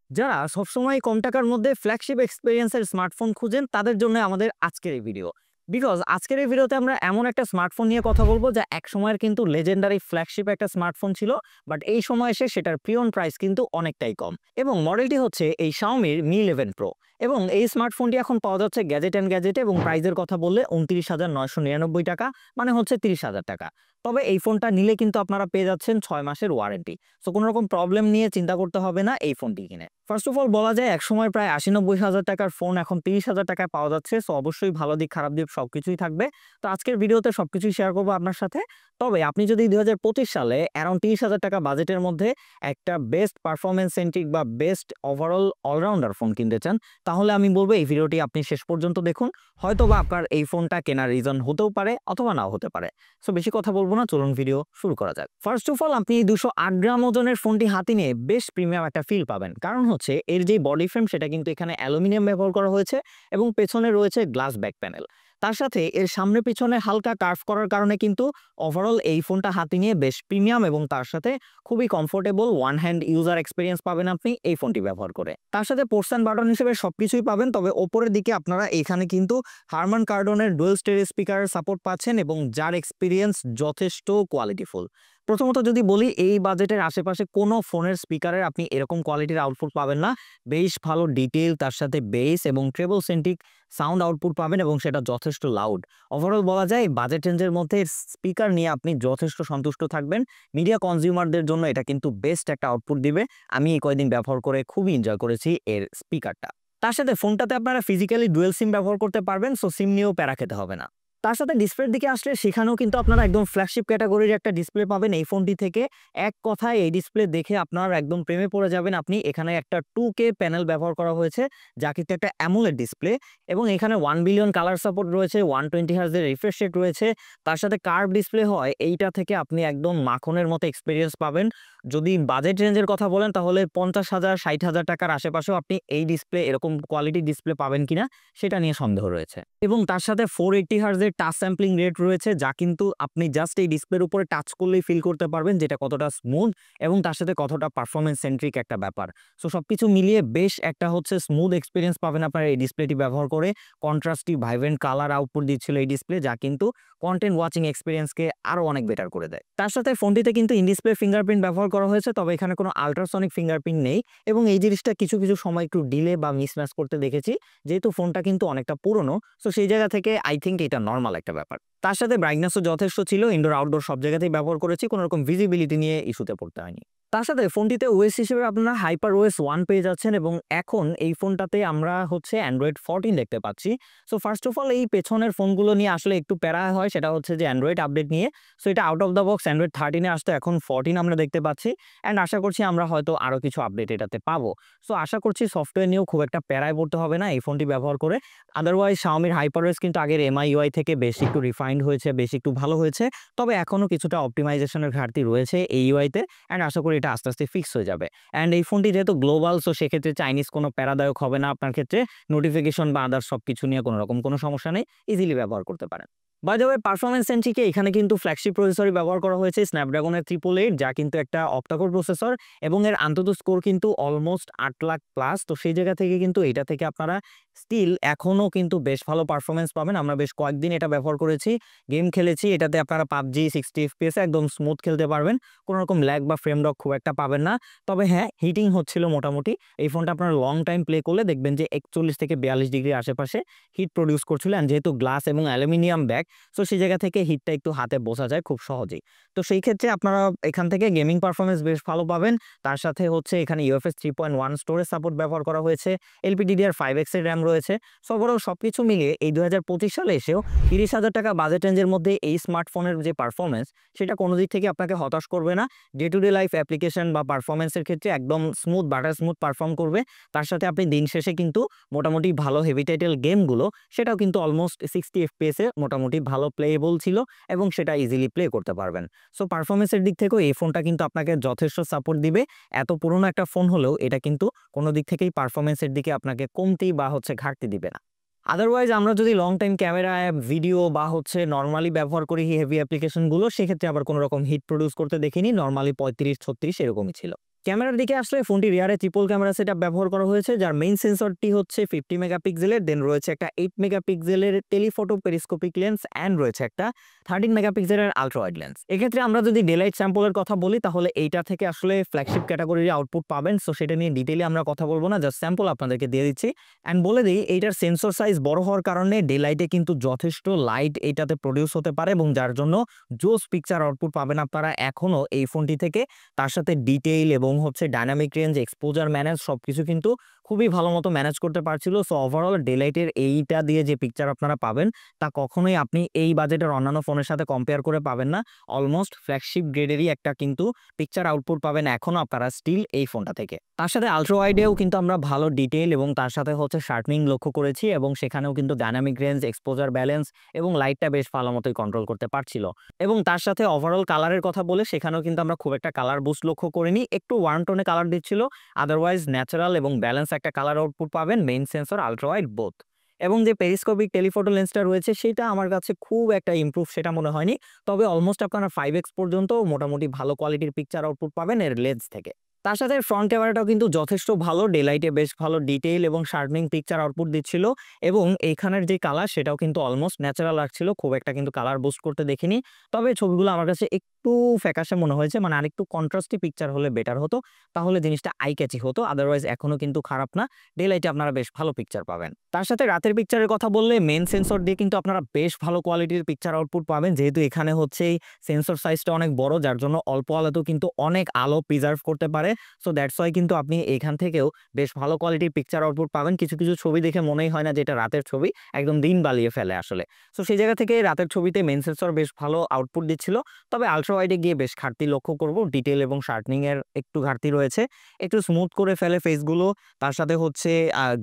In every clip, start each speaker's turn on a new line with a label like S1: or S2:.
S1: যারা সবসময় কম টাকার মধ্যে ফ্ল্যাগশিপ এক্সপেরিয়েন্সের স্মার্টফোন খুঁজেন তাদের জন্য আমাদের আজকের এই ভিডিও। বিকজ আজকের এই ভিডিওতে আমরা এমন একটা স্মার্টফোন নিয়ে কথা বলবো যা এক সময়ের কিন্তু লেজেন্ডারি ফ্ল্যাগশিপ একটা স্মার্টফোন ছিল, বাট এই সময় এসে সেটার প্রিয়ন প্রাইস কিন্তু অনেকটাই কম এবং মডেলটি হচ্ছে এই Xiaomi Mi 11 Pro। এবং এই স্মার্টফোনটি এখন পাওয়া যাচ্ছে গ্যাজেট অ্যান্ড গ্যাজেটে এবং প্রাইসের কথা বললে 29,999 টাকা, মানে হচ্ছে 30,000 টাকা। তবে এই ফোনটা নিলে কিন্তু আপনারা পেয়ে যাচ্ছেন 6 মাসের ওয়ারেন্টি। সো কোনো রকম প্রবলেম নিয়ে চিন্তা করতে হবে না এই ফোনটি কিনে। ফার্স্ট অফ অল বলা যায় একসময় প্রায় 80-90 হাজার টাকার ফোন এখন 30,000 টাকায় পাওয়া যাচ্ছে। সো অবশ্যই ভালো দিক খারাপ দিক সবকিছুই থাকবে। তো আজকের ভিডিওতে সবকিছুই শেয়ার করবো আপনার সাথে। তবে আপনি যদি 2025 সালে অ্যারাউন্ড 30,000 টাকা বাজেটের মধ্যে একটা বেস্ট পারফরমেন্স সেন্ট্রিক বা বেস্ট ওভারঅল অলরাউন্ডার ফোন কিনতে চান, তাহলে আমি বলবো এই ভিডিওটি আপনি শেষ পর্যন্ত দেখুন। হয়তো বা আপনার এই ফোনটা কেনার রিজন হতেও পারে অথবা নাও হতে পারে। সো বেশি কথা বলবো না, চলুন ভিডিও শুরু করা যাক। ফার্স্ট অফ অল আপনি 208 গ্রাম ওজনের ফোনটি হাতে নিয়ে বেশ প্রিমিয়াম একটা ফিল পাবেন, কারণ হচ্ছে এর যে বডি ফ্রেম সেটা কিন্তু এখানে অ্যালুমিনিয়াম ব্যবহার করা হয়েছে এবং পেছনে রয়েছে গ্লাস ব্যাক প্যানেল। তার সাথে এর সামনে পিছনে হালকা কার্ভ করার কারণে কিন্তু ওভারঅল এই ফোনটা হাতে নিয়ে বেশ প্রিমিয়াম এবং তার সাথে খুবই comfortable one hand user experience পাবেন আপনি এই ফোনটি ব্যবহার করে। তার সাথে পোর্টস অ্যান্ড বাটন হিসেবে সবকিছুই পাবেন, তবে ওপরের দিকে আপনারা এখানে কিন্তু হারমান কার্ডনের ডুয়েল স্টেরিও স্পিকারের সাপোর্ট পাচ্ছেন এবং যার এক্সপিরিয়েন্স যথেষ্ট কোয়ালিটিফুল। প্রথমত যদি বলি, এই বাজেটের আশেপাশে কোনো ফোনের স্পিকারের আপনি এরকম কোয়ালিটির আউটপুট পাবেন না। বেশ ভালো ডিটেইল, তার সাথে বেস এবং ট্রেবল সেন্ট্রিক সাউন্ড আউটপুট পাবেন এবং সেটা যথেষ্ট লাউড। ওভারঅল বলা যায় বাজেট রেঞ্জের মধ্যে স্পিকার নিয়ে আপনি যথেষ্ট সন্তুষ্ট থাকবেন। মিডিয়া কনজিউমারদের জন্য এটা কিন্তু বেস্ট একটা আউটপুট দিবে। আমি এই কয়েকদিন ব্যবহার করে খুবই এনজয় করেছি এর স্পিকারটা। তার সাথে ফোনটাতে আপনারা ফিজিক্যালি ডুয়েল সিম ব্যবহার করতে পারবেন, সো সিম নিয়েও প্যারা খেতে হবে না। তার সাথে ডিসপ্লের দিকে আসলে সেখানেও কিন্তু আপনারা একদম ফ্ল্যাগশিপ ক্যাটাগরির একটা ডিসপ্লে পাবেন এই ফোনটি থেকে। এক কথায় এই ডিসপ্লে দেখে আপনার একদম প্রেমে পড়ে যাবেন আপনি। এখানে একটা 2K প্যানেল ব্যবহার করা হয়েছে যা কিন্তু একটা অ্যামোলেড ডিসপ্লে এবং এখানে 1 বিলিয়ন কালার সাপোর্ট রয়েছে, 120 হার্জের রিফ্রেশ রেট রয়েছে। তার সাথে কার্ভ ডিসপ্লে হয়, এইটা থেকে আপনি একদম মাখনের মতো এক্সপিরিয়েন্স পাবেন। যদি বাজেট রেঞ্জের কথা বলেন তাহলে 50,000-60,000 টাকার আশেপাশেও আপনি এই ডিসপ্লে এরকম কোয়ালিটি ডিসপ্লে পাবেন কিনা সেটা নিয়ে সন্দেহ রয়েছে। এবং তার সাথে 480 হার্জের টাচ স্যাম্পলিং রেট রয়েছে, যা কিন্তু আপনি জাস্ট এই ডিসপ্লের উপরে টাচ করলেই ফিল করতে পারবেন যেটা কতটা স্মুথ এবং তার সাথে কতটা পারফরমেন্স সেন্ট্রিক একটা ব্যাপার। সো সবকিছু মিলিয়ে বেশ একটা হচ্ছে স্মুথ এক্সপিরিয়েন্স পাবেন আপনার এই ডিসপ্লেটি ব্যবহার করে। কন্ট্রাস্টি ভাইব্রেন্ট কালার আউটপুট দিচ্ছিল এই ডিসপ্লে, যা কিন্তু কন্টেন্ট ওয়াচিং এক্সপিরিয়েন্সকে আরো অনেক বেটার করে দেয়। তার সাথে ফোনটিতে কিন্তু ইন ডিসপ্লে ফিঙ্গারপ্রিন্ট ব্যবহার করা হয়েছে, তবে এখানে কোনো আল্ট্রাসনিক ফিঙ্গারপ্রিন্ট নেই এবং এই জিনিসটা কিছু কিছু সময় একটু ডিলে বা মিসম্যাচ করতে দেখেছি, যেহেতু ফোনটা কিন্তু অনেকটা পুরনো। সো সেই জায়গা থেকে আই থিঙ্ক এটা নর্মাল একটা ব্যাপার। তার সাথে ব্রাইটনেসও যথেষ্ট ছিল, ইনডোর আউটডোর সব জায়গাতেই ব্যবহার করেছি, কোনো রকম ভিজিবিলিটি নিয়ে ইস্যুতে পড়তে হয়নি। তার সাথে ফোনটিতে ওএস হিসেবে আপনারা HyperOS 1 পেয়ে যাচ্ছেন এবং এখন এই ফোনটাতে আমরা হচ্ছে Android 14 দেখতে পাচ্ছি। সো ফার্স্ট অফ অল এই পেছনের ফোনগুলো নিয়ে আসলে একটু প্যারা হয়, সেটা হচ্ছে যে অ্যান্ড্রয়েড আপডেট নিয়ে। সো এটা out of the box Android 13 এ আসতো, এখন 14 আমরা দেখতে পাচ্ছি অ্যান্ড আশা করছি আমরা হয়তো আরও কিছু আপডেট এটাতে পাবো। সো আশা করছি সফটওয়্যার নিয়েও খুব একটা প্যারায় পড়তে হবে না এই ফোনটি ব্যবহার করে। আদারওয়াইজ Xiaomiর HyperOS কিন্তু আগের MIUI থেকে বেশ একটু রিফাইন্ড হয়েছে, বেশ একটু ভালো হয়েছে, তবে এখনও কিছুটা অপটিমাইজেশনের ঘাটতি রয়েছে এই ইউআইতে অ্যান্ড আশা করি এটা আস্তে আস্তে ফিক্স হয়ে যাবে। অ্যান্ড এই ফোনটি যেহেতু গ্লোবাল, সো সেক্ষেত্রে চাইনিজ কোনো প্যারাদায়ক হবে না আপনার ক্ষেত্রে। নোটিফিকেশন বা আদার্স সব কিছু নিয়ে কোনো রকম কোনো সমস্যা নেই, ইজিলি ব্যবহার করতে পারেন। বাই দ্য ওয়ে পারফরমেন্স সেন্ট্রিকে এখানে কিন্তু ফ্ল্যাগশিপ প্রসেসরই ব্যবহার করা হয়েছে, স্ন্যাপড্রাগনের 888, যা কিন্তু একটা অক্টাকোর প্রসেসর এবং এর আন্তত স্কোর কিন্তু অলমোস্ট 8 লাখ প্লাস। তো সেই জায়গা থেকে কিন্তু এটা থেকে আপনারা স্টিল এখনও কিন্তু বেশ ভালো পারফরমেন্স পাবেন। আমরা বেশ কয়েকদিন এটা ব্যবহার করেছি, গেম খেলেছি, এটাতে আপনারা PUBG 60 FPS একদম স্মুথ খেলতে পারবেন, কোনো রকম ল্যাগ বা ফ্রেম ড্রপ খুব একটা পাবেন না। তবে হ্যাঁ, হিটিং হচ্ছিল মোটামুটি। এই ফোনটা আপনারা লং টাইম প্লে করলে দেখবেন যে 41 থেকে 42 ডিগ্রির আশেপাশে হিট প্রডিউস করছিল, অ্যান্ড যেহেতু গ্লাস এবং অ্যালুমিনিয়াম ব্যাগ, সো সেই জায়গা থেকে হিটটা একটু হাতে বোঝা যায় খুব সহজেই। তো সেই ক্ষেত্রে আপনারা এখান থেকে গেমিং পারফরমেন্স বেশ ভালো পাবেন। তার সাথে হচ্ছে এখানে UFS 3.1 স্টোরেজ সাপোর্ট ব্যবহার করা হয়েছে, LPDDR5X এর র্যাম রয়েছে। সো ওভারঅল সবকিছু মিলিয়ে এই 2025 সালে এসেও 30,000 টাকা বাজেট রেঞ্জের মধ্যে এই স্মার্টফোনের যে পারফরমেন্স সেটা কোনো দিক থেকে আপনাকে হতাশ করবে না। Day to day life application বা পারফরমেন্সের ক্ষেত্রে একদম স্মুথ বাটার স্মুথ পারফর্ম করবে। তার সাথে আপনি দিন শেষে কিন্তু মোটামুটি ভালো হেভি টাইটেল গেমগুলো সেটাও কিন্তু অলমোস্ট 60 FPS এ মোটামুটি ভালো প্লেয়েবল ছিল এবং সেটা ইজিলি প্লে করতে পারবেন। সো পারফরমেন্সের দিক থেকেও এই ফোনটা কিন্তু আপনাকে যথেষ্ট সাপোর্ট দিবে। এত পুরনো একটা ফোন হলেও এটা কিন্তু কোনো দিক থেকেই পারফরমেন্সের দিকে আপনাকে কমতি বা হচ্ছে ঘাটতি দিবে না। আদারওয়াইজ আমরা যদি long time camera app, video বা হচ্ছে নরমালি ব্যবহার করি হেভি অ্যাপ্লিকেশনগুলো, সেক্ষেত্রে আবার কোনো রকম হিট প্রডিউস করতে দেখিনি, নরমালি 35-36 এরকমই ছিল। ক্যামেরার দিকে আসলে ফোনটি রিয়ারে ট্রিপল ক্যামেরা সেটআপ ব্যবহার করা হয়েছে, যার মেইন সেন্সরটি হচ্ছে 50 মেগাপিক্সেলের, দেন রয়েছে একটা 8 মেগাপিক্সেলের টেলিফটো পেরিস্কোপিক লেন্স অ্যান্ড রয়েছে একটা 13 মেগাপিক্সেলের আলট্রা ওয়াইড লেন্স। এক্ষেত্রে আমরা যদি ডেলাইট স্যাম্পলের কথা বলি তাহলে এইটা থেকে আসলে ফ্ল্যাগশিপ ক্যাটাগরির আউটপুট পাবেন। সো সেটা নিয়ে ডিটেইলে আমরা কথা বলবো না, জাস্ট স্যাম্পল আপনাদেরকে দিয়ে দিচ্ছি। অ্যান্ড বলে দিই এইটার সেন্সর সাইজ বড় হওয়ার কারণে ডেলাইটে কিন্তু যথেষ্ট লাইট এইটাতে প্রডিউস হতে পারে এবং যার জন্য জোস পিকচার আউটপুট পাবেন আপনারা এখনো এই ফোনটি থেকে। তার সাথে ডিটেইল এবং হচ্ছে ডাইনামিক রেঞ্জ, এক্সপোজার ম্যানেজ সবকিছু কিন্তু খুবই ভালো মতো ম্যানেজ করতে পারছিল। সো ওভারঅল ডেলাইটের এইটা দিয়ে যে পিকচার আপনারা পাবেন তা কখনোই আপনি এই বাজেটের অন্যান্য ফোনের সাথে কম্পেয়ার করে পাবেন না। অলমোস্ট ফ্ল্যাগশিপ গ্রেডেরই একটা কিন্তু পিকচার আউটপুট পাবেন এখনো আপনারা স্টিল এই ফোনটা থেকে। তার সাথে আলট্রা ওয়াইডেও কিন্তু আমরা ভালো ডিটেইল এবং তার সাথে হচ্ছে শার্পনিং লক্ষ্য করেছি এবং সেখানেও কিন্তু ডাইনামিক রেঞ্জ, এক্সপোজার ব্যালেন্স এবং লাইটটা বেশ ভালো মতোই কন্ট্রোল করতে পারছিল। এবং তার সাথে ওভারঅল কালারের কথা বলে সেখানেও কিন্তু আমরা খুব একটা কালার বুস্ট লক্ষ্য করিনি, একটু ওয়ার্ম টোনে কালার দিচ্ছিল। আদারওয়াইজ ন্যাচারাল এবং ব্যালেন্স একটা কালার আউটপুট পাবেন main sensor ultra wide both. এবং যে পেরিস্কোপিক টেলিফটো লেন্সটা রয়েছে সেটা আমার কাছে খুব একটা ইমপ্রুভ সেটা মনে হয়নি, তবে অলমোস্ট আপনারা 5x পর্যন্ত মোটামুটি ভালো কোয়ালিটির পিকচার আউটপুট পাবেন এর লেন্স থেকে। তার সাথে ফ্রন্ট ক্যামেরাটাও কিন্তু যথেষ্ট ভালো, ডেলাইটে বেশ ভালো ডিটেইল এবং শার্পনিং পিকচার আউটপুট দিচ্ছিল এবং এইখানের যে কালার সেটাও কিন্তু অলমোস্ট ন্যাচারাল লাগছিল, খুব একটা কিন্তু কালার বুস্ট করতে দেখিনি। তবে ছবিগুলো আমার কাছে একটু ফ্যাকাশে মনে হয়েছে, মানে আরেকটু কন্ট্রাস্টি পিকচার হলে বেটার হতো, তাহলে জিনিসটা আই ক্যাচি হতো। আদারওয়াইজ এখনো কিন্তু খারাপ না, ডেলাইটে আপনারা বেশ ভালো পিকচার পাবেন। তার সাথে রাতের পিকচারের কথা বললে মেইন সেন্সর দিয়ে কিন্তু আপনারা বেশ ভালো কোয়ালিটির পিকচার আউটপুট পাবেন, যেহেতু এখানে হচ্ছে এই সেন্সর সাইজটা অনেক বড়, যার জন্য অল্প আলোতেও কিন্তু অনেক আলো প্রিজার্ভ করতে পারে। সো দ্যাটস ওয়াই কিন্তু আপনি এখান থেকেও বেশ ভালো কোয়ালিটির পিকচার আউটপুট পাবেন। কিছু কিছু ছবি দেখে মনেই হয় না যে এটা রাতের ছবি, একদম দিন বালিয়ে ফেলে আসলে। সো সেই জায়গা থেকে রাতের ছবিতে মেইন সেন্সর বেশ ভালো আউটপুট দিচ্ছিল। তবে আলট্রা ওয়াইডে গিয়ে বেশ ঘাটতি লক্ষ্য করব, ডিটেল এবং শার্পনিং এর একটু ঘাটতি রয়েছে, একটু স্মুথ করে ফেলে ফেসগুলো। তার সাথে হচ্ছে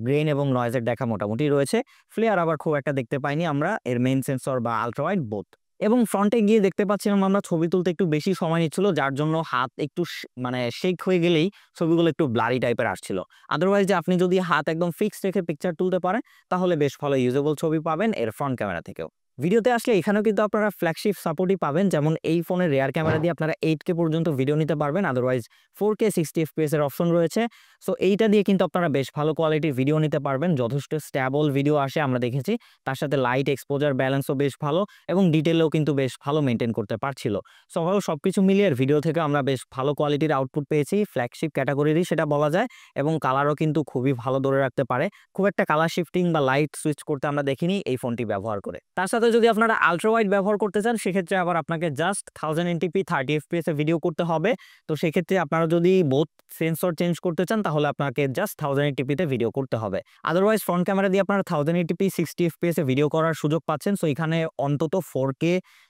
S1: গ্রেন এবং নয়েজের দেখা মোটামুটি রয়েছে, ফ্লেয়ার আবার খুব একটা দেখতে পাইনি আমরা এর মেইন সেন্সর বা আলট্রা ওয়াইড বোথ। এবং ফ্রন্টে গিয়ে দেখতে পাচ্ছিলাম আমরা ছবি তুলতে একটু বেশি সময় নিচ্ছিল, যার জন্য হাত একটু মানে শেক হয়ে গেলেই ছবিগুলো একটু ব্লারি টাইপের আসছিল। আদারওয়াইজ যে আপনি যদি হাত একদম ফিক্সড রেখে পিকচার তুলতে পারেন তাহলে বেশ ভালো ইউজেবল ছবি পাবেন এর ফ্রন্ট ক্যামেরা থেকেও। ভিডিওতে আসলে এখানেও কিন্তু আপনারা ফ্ল্যাগশিপ সাপোর্টই পাবেন, যেমন এই ফোনের রেয়ার ক্যামেরা দিয়ে আপনারা 8K পর্যন্ত ভিডিও নিতে পারবেন, আদারওয়াইজ 4K 60 FPS এর অপশন রয়েছে। সো এইটা দিয়ে কিন্তু আপনারা বেশ ভালো কোয়ালিটির ভিডিও নিতে পারবেন, যথেষ্ট স্ট্যাবল ভিডিও আসে আমরা দেখেছি। তার সাথে লাইট, এক্সপোজার ব্যালেন্সও বেশ ভালো এবং ডিটেলেও কিন্তু বেশ ভালো মেনটেন করতে পারছিল। সো ওভারঅল সবকিছু মিলিয়ে ভিডিও থেকে আমরা বেশ ভালো কোয়ালিটির আউটপুট পেয়েছি, ফ্ল্যাগশিপ ক্যাটাগরিরই সেটা বলা যায়। এবং কালারও কিন্তু খুবই ভালো ধরে রাখতে পারে, খুব একটা কালার শিফটিং বা লাইট সুইচ করতে আমরা দেখিনি এই ফোনটি ব্যবহার করে। তার সাথে যদি আপনারা আলট্রা ওয়াইড ব্যবহার করতে চান সেক্ষেত্রে আবার আপনাকে জাস্ট 1080p 30 fps এ ভিডিও করতে হবে। তো সেক্ষেত্রে আপনারা যদি বোথ সেন্সর চেঞ্জ করতে চান তাহলে আপনাকে জাস্ট 1080p তে ভিডিও করতে হবে। আদারওয়াইজ ফ্রন্ট ক্যামেরা দিয়ে আপনারা 1080p 60 fps এ ভিডিও করার সুযোগ পাচ্ছেন। সো এখানে অন্তত 4K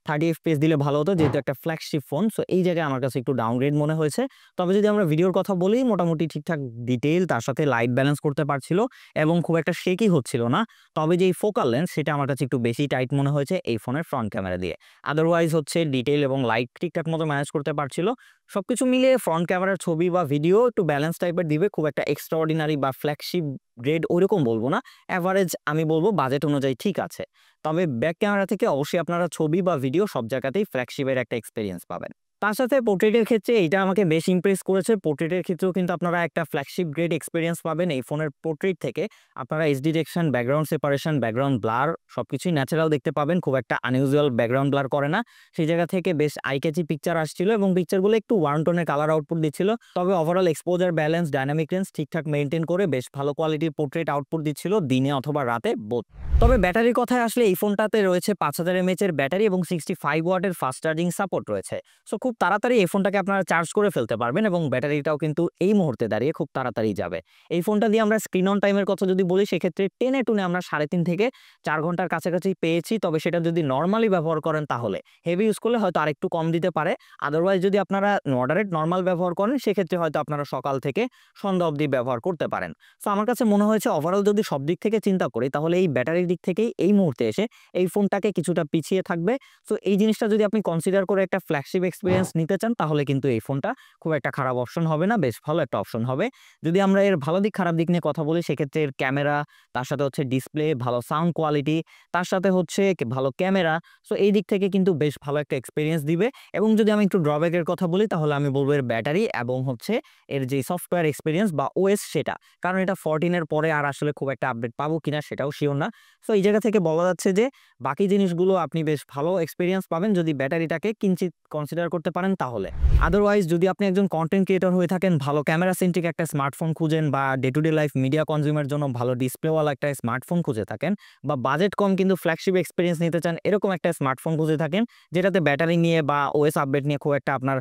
S1: 30 fps দিলে ভালো হতো, যেহেতু একটা ফ্ল্যাগশিপ ফোন। সো এই জায়গায় আমার কাছে একটু ডাউনগ্রেড মনে হয়েছে। তবে যদি আমরা ভিডিওর কথা বলি মোটামুটি ঠিকঠাক ডিটেইল, তার সাথে লাইট ব্যালেন্স করতে পারছিল এবং খুব একটা শেকি হচ্ছিল না। তবে যে ফোকাল লেন্স সেটা আমার কাছে একটু বেশি টাইট মনে হয়েছে এই ফোনের ফ্রন্ট ক্যামেরা দিয়ে। আদারওয়াইজ হচ্ছে ডিটেইল এবং লাইট ঠিকঠাক মতো ম্যানেজ করতে পারছিল। সবকিছু মিলিয়ে ফ্রন্ট ক্যামেরার ছবি বা ভিডিও একটু ব্যালেন্স টাইপের দিবে, খুব একটা এক্সট্রা অর্ডিনারি বা ফ্ল্যাগশিপ গ্রেড ওইরকম বলবো না, অ্যাভারেজ আমি বলবো বাজেট অনুযায়ী ঠিক আছে। তবে ব্যাক ক্যামেরা থেকে অবশ্যই আপনারা ছবি বা ভিডিও সব জায়গাতেই ফ্ল্যাগশিপের একটা এক্সপিরিয়েন্স পাবেন। তার সাথে পোর্ট্রেটের ক্ষেত্রে এইটা আমাকে বেশ ইমপ্রেস করেছে। পোর্ট্রেটের ক্ষেত্রেও কিন্তু আপনারা একটা ফ্ল্যাগশিপ গ্রেড এক্সপিরিয়েন্স পাবেন এই ফোনের পোর্ট্রেট থেকে। আপনারা HD detection, background separation, background blur সবকিছুই ন্যাচারাল দেখতে পাবেন, খুব একটা আনইউজুয়াল ব্যাকগ্রাউন্ড ব্লার করে না। সেই জায়গা থেকে বেশ আই ক্যাচি পিকচার আসছিল এবং পিকচারগুলো একটু ওয়ার্ম টোনের কালার আউটপুট দিচ্ছিল। তবে overall exposure, balance, dynamic range ঠিকঠাক মেনটেন করে বেশ ভালো কোয়ালিটির পোর্ট্রেট আউটপুট দিচ্ছিল দিনে অথবা রাতে বোথ। তবে ব্যাটারির কথায় আসলে এই ফোনটাতে রয়েছে 5000 mAh এর ব্যাটারি এবং 65 ওয়াটের ফাস্ট চার্জিং সাপোর্ট রয়েছে। সো খুব তাড়াতাড়ি এই ফোনটাকে আপনারা চার্জ করে ফেলতে পারবেন এবং ব্যাটারিটাও কিন্তু এই মুহূর্তে দাঁড়িয়ে খুব তাড়াতাড়ি যাবে। এই ফোনটা দিয়ে আমরা স্ক্রিন অন টাইমের কথা যদি বলি সেক্ষেত্রে টেনে টুনে আমরা 3.5 থেকে 4 ঘন্টার কাছাকাছি পেয়েছি। তবে সেটা যদি নর্মালি ব্যবহার করেন তাহলে, হেভি ইউজ করলে হয়তো আরেকটু কম দিতে পারে। আদারওয়াইজ যদি আপনারা মডারেট নর্মাল ব্যবহার করেন সেক্ষেত্রে হয়তো আপনারা সকাল থেকে সন্ধ্যা অবধি ব্যবহার করতে পারেন। সো আমার কাছে মনে হয়েছে ওভারঅল যদি সব দিক থেকে চিন্তা করি তাহলে এই ব্যাটারির দিক থেকেই এই মুহূর্তে এসে এই ফোনটাকে কিছুটা পিছিয়ে থাকবে। সো এই জিনিসটা যদি আপনি কনসিডার করে একটা ফ্ল্যাগশিপ এক্সপিরিয়েন্স এক্সপিরিয়েন্স নিতে চান তাহলে কিন্তু এই ফোনটা খুব একটা খারাপ অপশন হবে না, বেশ ভালো একটা অপশন হবে। যদি আমরা এর ভালো দিক খারাপ দিক নিয়ে কথা বলি সেক্ষেত্রে এর ক্যামেরা, তার সাথে হচ্ছে ডিসপ্লে, ভালো সাউন্ড কোয়ালিটি, তার সাথে হচ্ছে ভালো ক্যামেরা। সো এই দিক থেকে কিন্তু বেশ ভালো একটা এক্সপিরিয়েন্স দিবে। এবং যদি আমি একটু ড্রব্যাকের কথা বলি তাহলে আমি বলবো এর ব্যাটারি এবং হচ্ছে এর যে সফটওয়্যার এক্সপিরিয়েন্স বা ওএস সেটা, কারণ এটা 14 এর পরে আর আসলে খুব একটা আপডেট পাবো কিনা সেটাও শিওর না। সো এই জায়গা থেকে বলা যাচ্ছে যে বাকি জিনিসগুলো আপনি বেশ ভালো এক্সপিরিয়েন্স পাবেন যদি ব্যাটারিটাকে কিঞ্চিত কনসিডার করতে পারেন তাহলে। আদারওয়াইজ যদি আপনি একজন কন্টেন্ট ক্রিয়েটর হয়ে থাকেন, ভালো ক্যামেরা সেন্ট্রিক একটা স্মার্টফোন খুঁজেন বা day to day life media কনজিউমের জন্য ভালো ডিসপ্লেওয়ালা একটা স্মার্টফোন খুঁজে থাকেন, বা বাজেট কম কিন্তু ফ্ল্যাগশিপ এক্সপিরিয়েন্স নিতে চান এরকম একটা স্মার্টফোন খুঁজে থাকেন যেটাতে ব্যাটারি নিয়ে বা ওএস আপডেট নিয়ে খুব একটা আপনার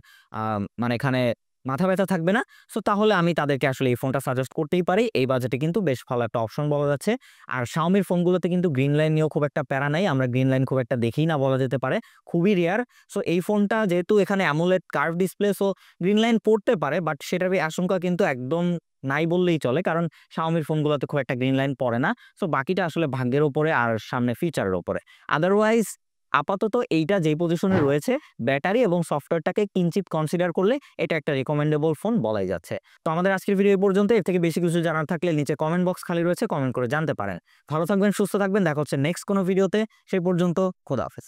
S1: মানে এখানে মাথা ব্যথা থাকবে না, সো তাহলে আমি তাদেরকে আসলে এই ফোনটা সাজেস্ট করতেই পারি। এই বাজেটে কিন্তু বেশ ভালো একটা অপশন বলা যাচ্ছে। আর Xiaomi এর ফোনগুলোতে কিন্তু গ্রিন লাইন নিয়েও খুব একটা প্যারা নাই, আমরা গ্রিন লাইন খুব একটা দেখি না বলা যেতে পারে, খুবই রেয়ার। সো এই ফোনটা যেহেতু এখানে AMOLED curve display, so green line পড়তে পারে, বাট সেটার আশঙ্কা কিন্তু একদম নাই বললেই চলে, কারণ Xiaomi এর ফোনগুলোতে খুব একটা গ্রিন লাইন পড়ে না। সো বাকিটা আসলে ভাগ্যের উপরে আর সামনে ফিচারের উপরে। আদারওয়াইজ আপাতত এইটা যেই পজিশনে রয়েছে, ব্যাটারি এবং সফটওয়্যারটাকে কিঞ্চিত কনসিডার করলে এটা একটা রিকমেন্ডেবল ফোন বলাই যাচ্ছে। তো আমাদের আজকের ভিডিও এই পর্যন্ত। এর থেকে বেশি কিছু জানার থাকলে নিচে কমেন্ট বক্স খালি রয়েছে, কমেন্ট করে জানতে পারেন। ভালো থাকবেন, সুস্থ থাকবেন, দেখা হচ্ছে নেক্সট কোনো ভিডিওতে। সেই পর্যন্ত খোদা হাফেজ।